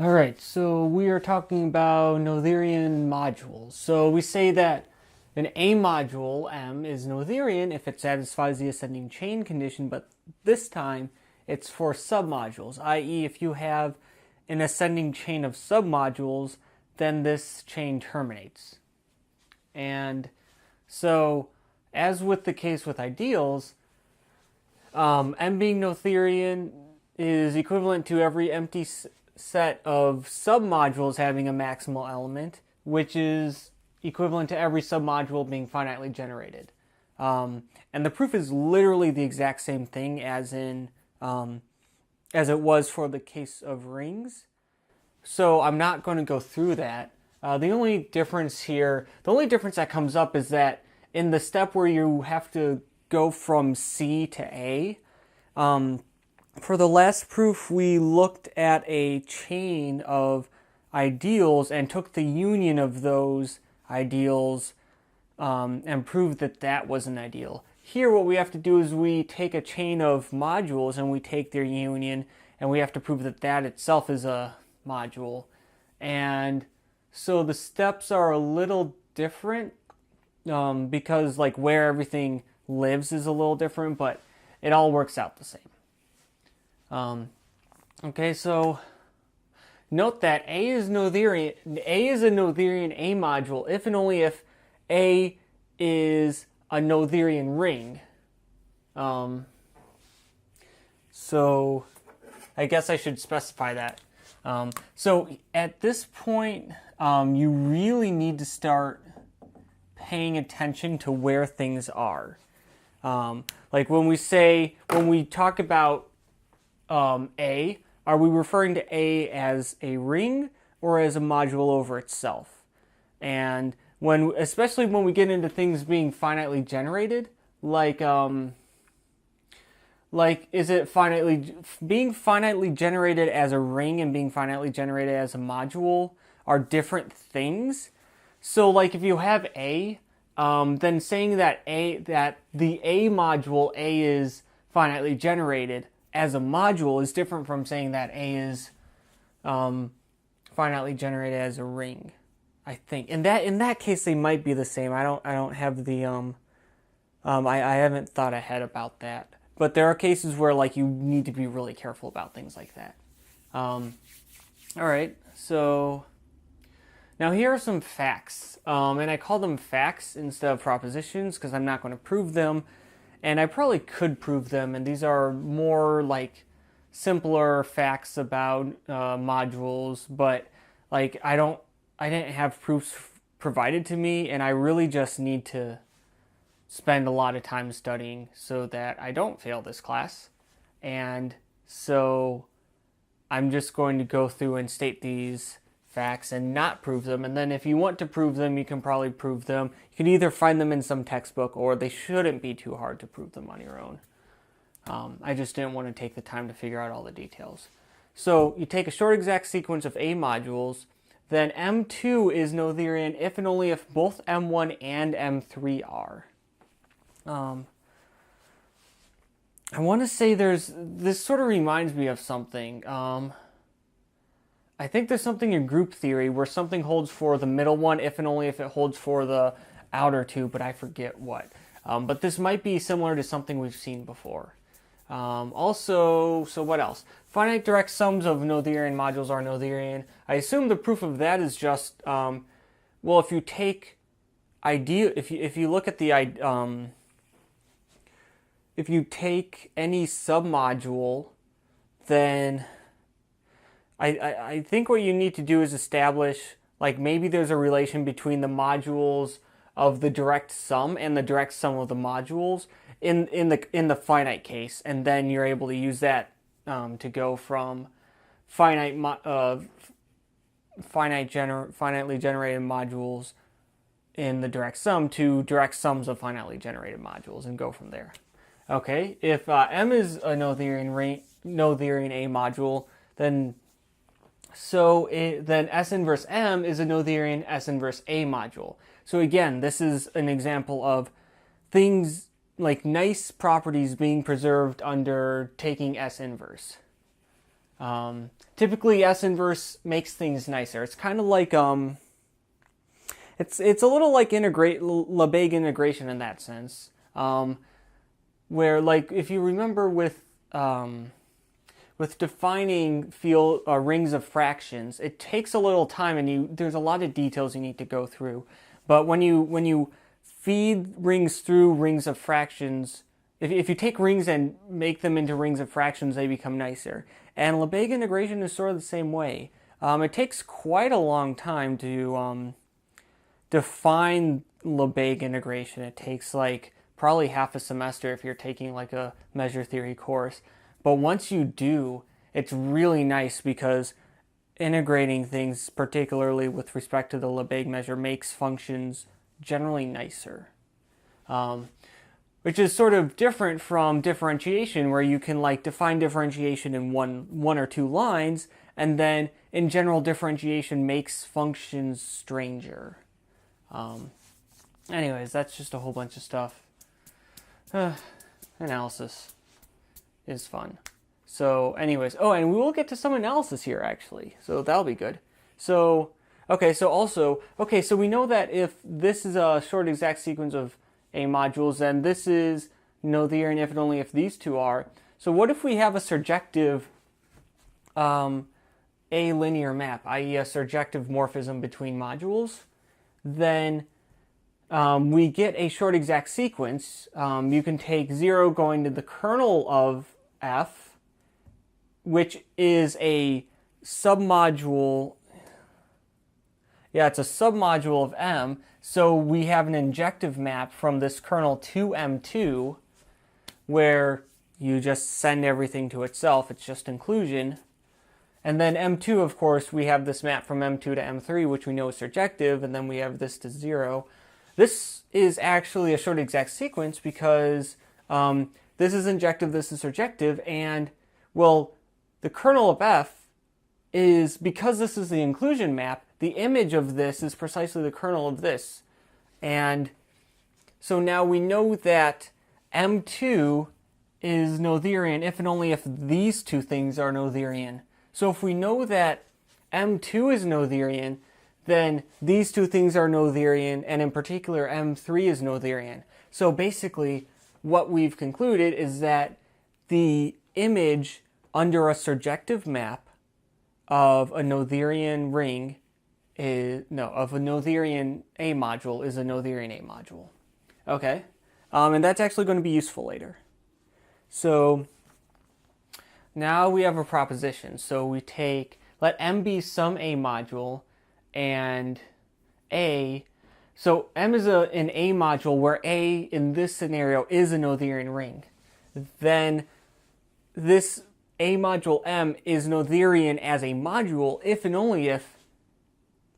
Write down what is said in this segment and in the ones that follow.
All right, so we are talking about Noetherian modules. So we say that an A module, M, is Noetherian if it satisfies the ascending chain condition, but this time it's for submodules, i.e. if you have an ascending chain of submodules, then this chain terminates. And so, as with the case with ideals, M being Noetherian is equivalent to every empty set of submodules having a maximal element, which is equivalent to every submodule being finitely generated. And the proof is literally the exact same thing as it was for the case of rings. So I'm not going to go through that. The only difference that comes up is that in the step where you have to go from C to A, for the last proof, we looked at a chain of ideals and took the union of those ideals and proved that that was an ideal. Here, what we have to do is we take a chain of modules and we take their union, and we have to prove that that itself is a module. And so the steps are a little different because like where everything lives is a little different, but it all works out the same. Okay, so note that A is Noetherian. A is a Noetherian A module if and only if A is a Noetherian ring. So I guess I should specify that. So at this point, you really need to start paying attention to where things are. Like when we talk about A, are we referring to A as a ring or as a module over itself? And especially when we get into things being finitely generated, like is it being finitely generated as a ring and being finitely generated as a module are different things. So like if you have A, then saying that the A module A is finitely generated as a module is different from saying that A is finitely generated as a ring. I think in that case they might be the same. I don't have the I haven't thought ahead about that. But there are cases where like you need to be really careful about things like that. All right, so now here are some facts, and I call them facts instead of propositions because I'm not going to prove them. And I probably could prove them, and these are more like simpler facts about modules, but like I didn't have proofs provided to me, and I really just need to spend a lot of time studying so that I don't fail this class. And so I'm just going to go through and state these facts and not prove them. And then if you want to prove them, you can probably prove them. You can either find them in some textbook or they shouldn't be too hard to prove them on your own. I just didn't want to take the time to figure out all the details. So you take a short exact sequence of A modules, then M2 is Noetherian if and only if both M1 and M3 are. I want to say this sort of reminds me of something. I think there's something in group theory where something holds for the middle one if and only if it holds for the outer two, but I forget what. But this might be similar to something we've seen before. So what else? Finite direct sums of Noetherian modules are Noetherian. I assume the proof of that is just, if you take if you look at the if you take any submodule, then I think what you need to do is establish, like maybe there's a relation between the modules of the direct sum and the direct sum of the modules in the finite case, and then you're able to use that to go from finitely generated modules in the direct sum to direct sums of finitely generated modules and go from there. Okay, if M is a Noetherian A module, then S inverse M is a Noetherian S inverse A module. So again, this is an example of things like nice properties being preserved under taking S inverse. Typically, S inverse makes things nicer. It's kind of like it's a little like Lebesgue integration in that sense, where like if you remember with defining rings of fractions, it takes a little time and there's a lot of details you need to go through. But when you feed rings through rings of fractions, if you take rings and make them into rings of fractions, they become nicer. And Lebesgue integration is sort of the same way. It takes quite a long time to define Lebesgue integration. It takes like probably half a semester if you're taking like a measure theory course. But once you do, it's really nice because integrating things, particularly with respect to the Lebesgue measure, makes functions generally nicer. Which is sort of different from differentiation, where you can like define differentiation in one or two lines, and then in general differentiation makes functions stranger. Anyways, that's just a whole bunch of stuff. Analysis is fun. So anyways, and we will get to some analysis here actually, so that'll be good. So so we know that if this is a short exact sequence of A modules, then this is Noetherian if and only if these two are. So what if we have a surjective A linear map, i.e. a surjective morphism between modules? Then we get a short exact sequence. You can take 0 going to the kernel of F, which is a submodule. Yeah, it's a submodule of M. So we have an injective map from this kernel to M2, where you just send everything to itself. It's just inclusion. And then M2, of course, we have this map from M2 to M3, which we know is surjective, and then we have this to 0. This is actually a short exact sequence because this is injective, this is surjective, and, well, the kernel of F is, because this is the inclusion map, the image of this is precisely the kernel of this. And so now we know that M2 is Noetherian if and only if these two things are Noetherian. So if we know that M2 is Noetherian, then these two things are Noetherian, and in particular M3 is Noetherian. So basically what we've concluded is that the image under a surjective map of a Noetherian ring of a Noetherian A module is a Noetherian A module. Okay? And that's actually going to be useful later. So now we have a proposition. So we let M be some A module and A. So M is an A module where A in this scenario is a Noetherian ring. Then this A module M is Noetherian as a module if and only if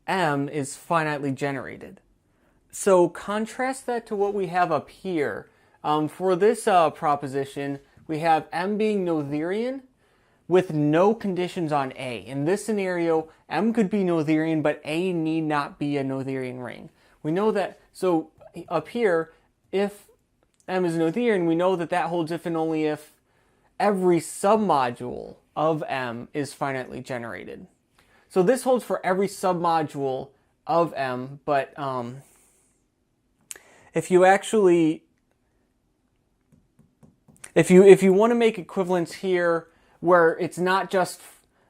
M is finitely generated. So contrast that to what we have up here. For this proposition, we have M being Noetherian with no conditions on A. In this scenario, M could be Noetherian, but A need not be a Noetherian ring. We know that, so up here, if M is Noetherian, we know that that holds if and only if every submodule of M is finitely generated. So this holds for every submodule of M, but if you actually, if you want to make equivalence here where it's not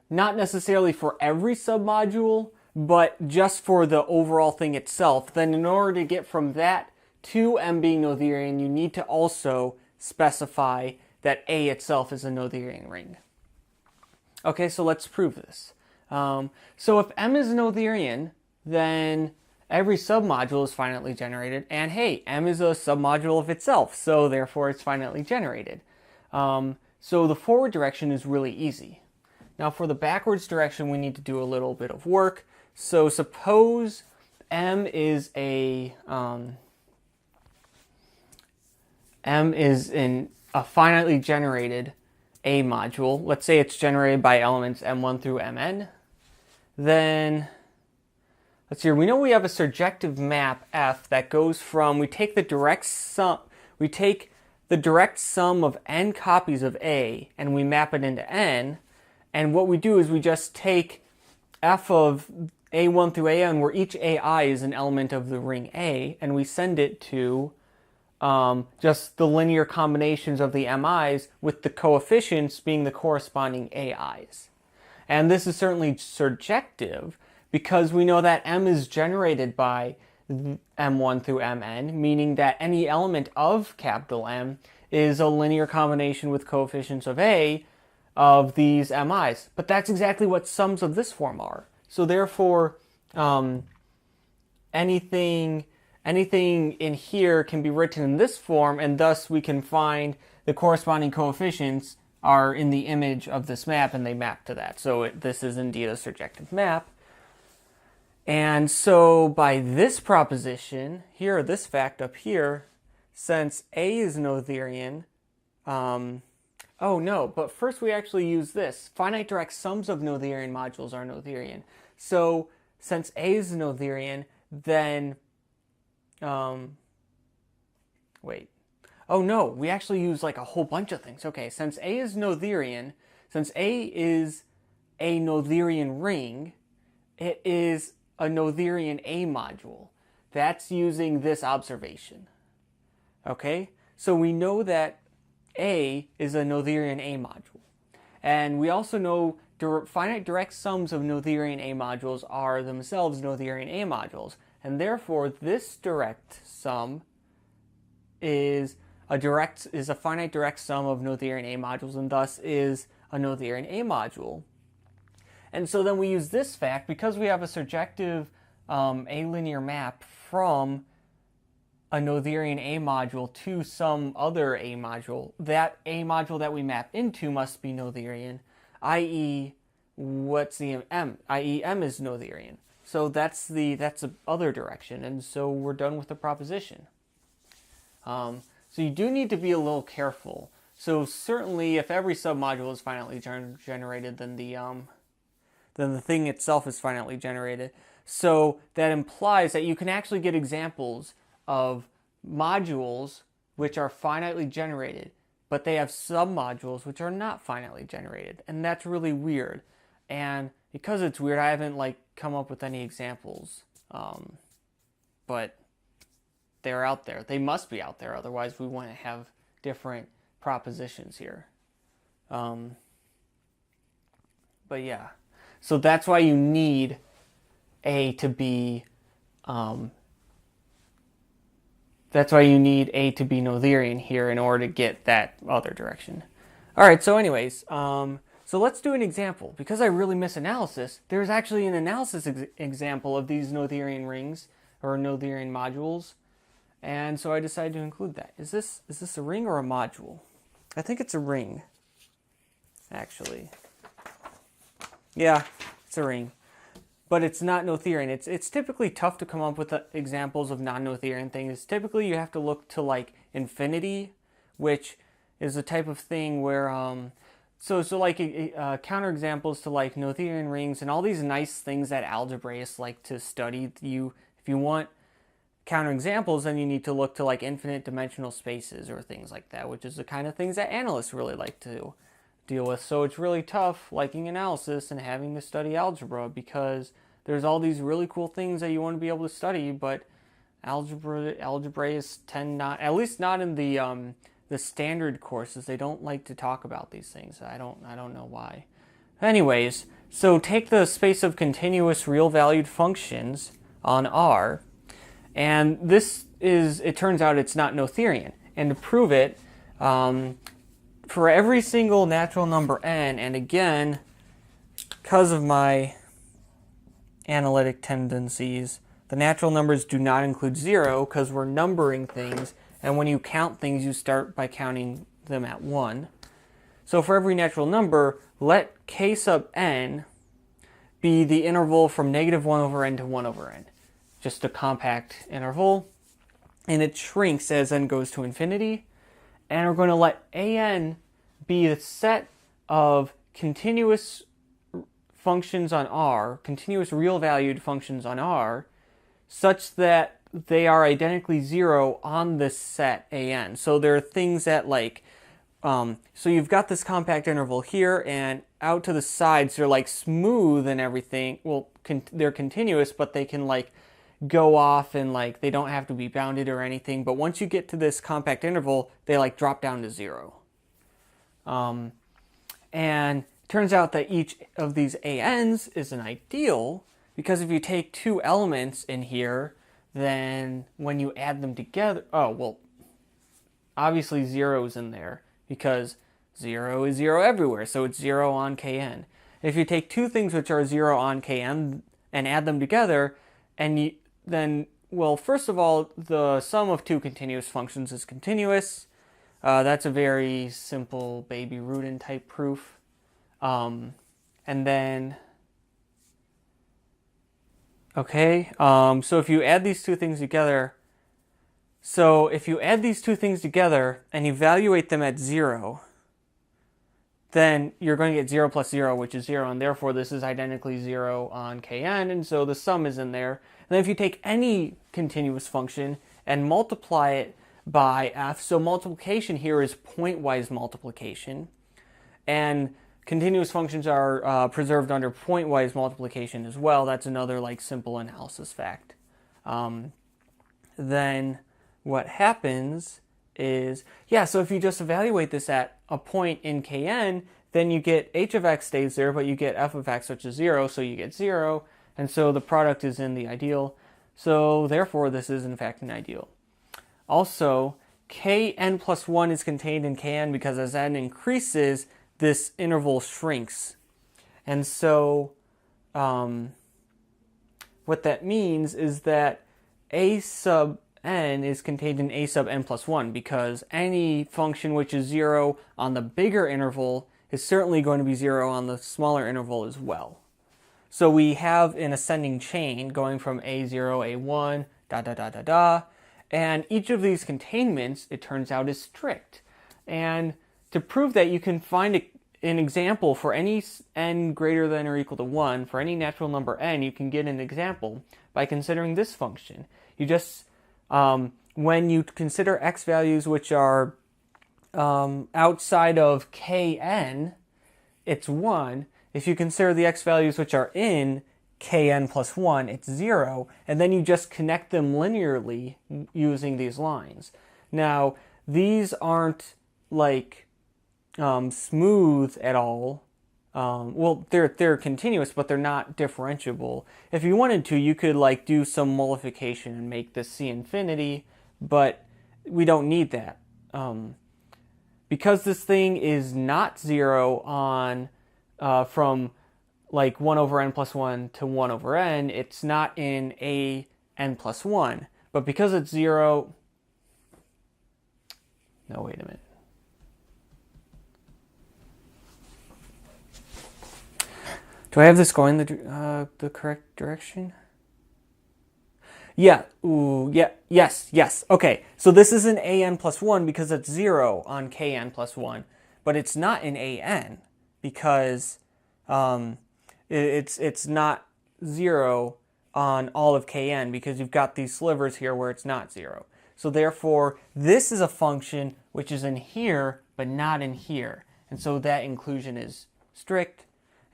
necessarily for every submodule, but just for the overall thing itself, then in order to get from that to M being Noetherian, you need to also specify that A itself is a Noetherian ring. Okay, so let's prove this. So if M is Noetherian, then every submodule is finitely generated, and hey, M is a submodule of itself, so therefore it's finitely generated. So the forward direction is really easy. Now for the backwards direction, we need to do a little bit of work. So suppose M is a finitely generated A module. Let's say it's generated by elements M1 through Mn. Then, let's see here, we know we have a surjective map F that goes from, we take the direct sum of n copies of A and we map it into n, And what we do is we just take f of a1 through an, where each ai is an element of the ring A, and we send it to just the linear combinations of the mi's with the coefficients being the corresponding ai's. And this is certainly surjective because we know that m is generated by m1 through mn, meaning that any element of capital M is a linear combination with coefficients of A of these mi's. But that's exactly what sums of this form are. So therefore, anything in here can be written in this form, and thus we can find the corresponding coefficients are in the image of this map, and they map to that. So this is indeed a surjective map. And so by this proposition, here, this fact up here, since A is Noetherian, oh no, but first we actually use this. Finite direct sums of Noetherian modules are Noetherian. So since A is Noetherian, then, wait. Oh no, we actually use like a whole bunch of things. Okay, since A is Noetherian, since A is a Noetherian ring, it is a Noetherian A module. That's using this observation. Okay, so we know that A is a Noetherian A module. And we also know finite direct sums of Noetherian A modules are themselves Noetherian A modules. And therefore, this direct sum is a finite direct sum of Noetherian A modules, and thus is a Noetherian A module. And so then we use this fact, because we have a surjective A-linear map from a Noetherian A module to some other A module, that A module that we map into must be Noetherian, i.e. what's the M? i.e. M is Noetherian. So that's the other direction, and so we're done with the proposition. So you do need to be a little careful. So certainly, if every submodule is finitely generated, then the thing itself is finitely generated. So that implies that you can actually get examples of modules which are finitely generated, but they have submodules which are not finitely generated, and that's really weird. And because it's weird, I haven't come up with any examples, but they're out there. They must be out there, otherwise we wouldn't have different propositions here. But yeah, so that's why you need A to be Noetherian here in order to get that other direction. All right, so anyways, so let's do an example. Because I really miss analysis, there's actually an analysis example of these Noetherian rings or Noetherian modules. And so I decided to include that. Is this a ring or a module? I think it's a ring, actually. Yeah, it's a ring. But it's not Noetherian. It's typically tough to come up with examples of non-Noetherian things. Typically you have to look to infinity, which is a type of thing where counterexamples to Noetherian rings and all these nice things that algebraists like to study. If you want counterexamples, then you need to look to infinite dimensional spaces or things like that, which is the kind of things that analysts really like to deal with. So it's really tough liking analysis and having to study algebra, because there's all these really cool things that you want to be able to study, but algebraists tend not, at least not in the standard courses, they don't like to talk about these things. I don't know why. Anyways, so take the space of continuous real-valued functions on R, and it turns out it's not Noetherian. And to prove it, for every single natural number n, and again, because of my analytic tendencies, the natural numbers do not include 0 because we're numbering things, and when you count things, you start by counting them at 1. So for every natural number, let k sub n be the interval from -1 over n to 1 over n. Just a compact interval, and it shrinks as n goes to infinity. And we're going to let an be the set of continuous functions on R, continuous real-valued functions on R, such that they are identically 0 on this set an. So there are things that so you've got this compact interval here, and out to the sides, they're like smooth and everything. Well, they're continuous, but they can like go off and like they don't have to be bounded or anything. But once you get to this compact interval, they like drop down to 0. And it turns out that each of these ANs is an ideal, because if you take two elements in here, then when you add them together, oh, well, obviously 0 is in there because 0 is 0 everywhere, so it's 0 on Kn. If you take two things which are 0 on Kn and add them together, and then, well, first of all, the sum of two continuous functions is continuous. That's a very simple baby Rudin type proof. And then, okay, so if you add these two things together, and evaluate them at 0, then you're going to get 0 plus 0, which is 0, and therefore this is identically 0 on Kn, and so the sum is in there. And then if you take any continuous function and multiply it by f, so multiplication here is pointwise multiplication, and continuous functions are preserved under pointwise multiplication as well. That's another like simple analysis fact. Then what happens is, yeah, so if you just evaluate this at a point in Kn, then you get h of x stays there, but you get f of x, which is 0, so you get 0, and so the product is in the ideal. So therefore, this is in fact an ideal. Also, Kn plus 1 is contained in Kn because as n increases, this interval shrinks. And so what that means is that a sub n is contained in a sub n plus 1, because any function which is 0 on the bigger interval is certainly going to be 0 on the smaller interval as well. So we have an ascending chain going from a0, a1, and each of these containments, it turns out, is strict. And to prove that, you can find an example for any n greater than or equal to 1. For any natural number n, you can get an example by considering this function. You just, when you consider x values which are outside of Kn, it's 1. If you consider the x values which are in Kn plus 1, it's 0, and then you just connect them linearly using these lines. Now, these aren't like smooth at all. Well, they're continuous, but they're not differentiable. If you wanted to, you could like do some multiplication and make this C infinity, but we don't need that. Because this thing is not 0 on from like 1 over n plus 1 to 1 over n, it's not in a n plus 1. But because it's 0... No, wait a minute. Do I have this going the correct direction? Yeah. Ooh, yeah. Yes. Okay. So this is an an plus 1 because it's 0 on Kn plus 1. But it's not in an because it's not 0 on all of Kn, because you've got these slivers here where it's not 0. So therefore, this is a function which is in here, but not in here. And so that inclusion is strict.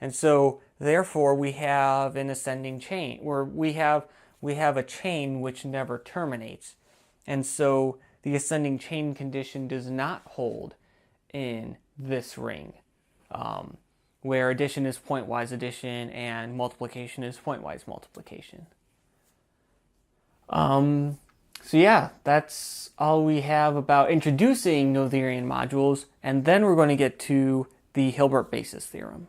And so therefore, we have an ascending chain, where we have a chain which never terminates. And so the ascending chain condition does not hold in this ring, where addition is pointwise addition and multiplication is pointwise multiplication. So yeah, that's all we have about introducing Noetherian modules, and then we're going to get to the Hilbert basis theorem.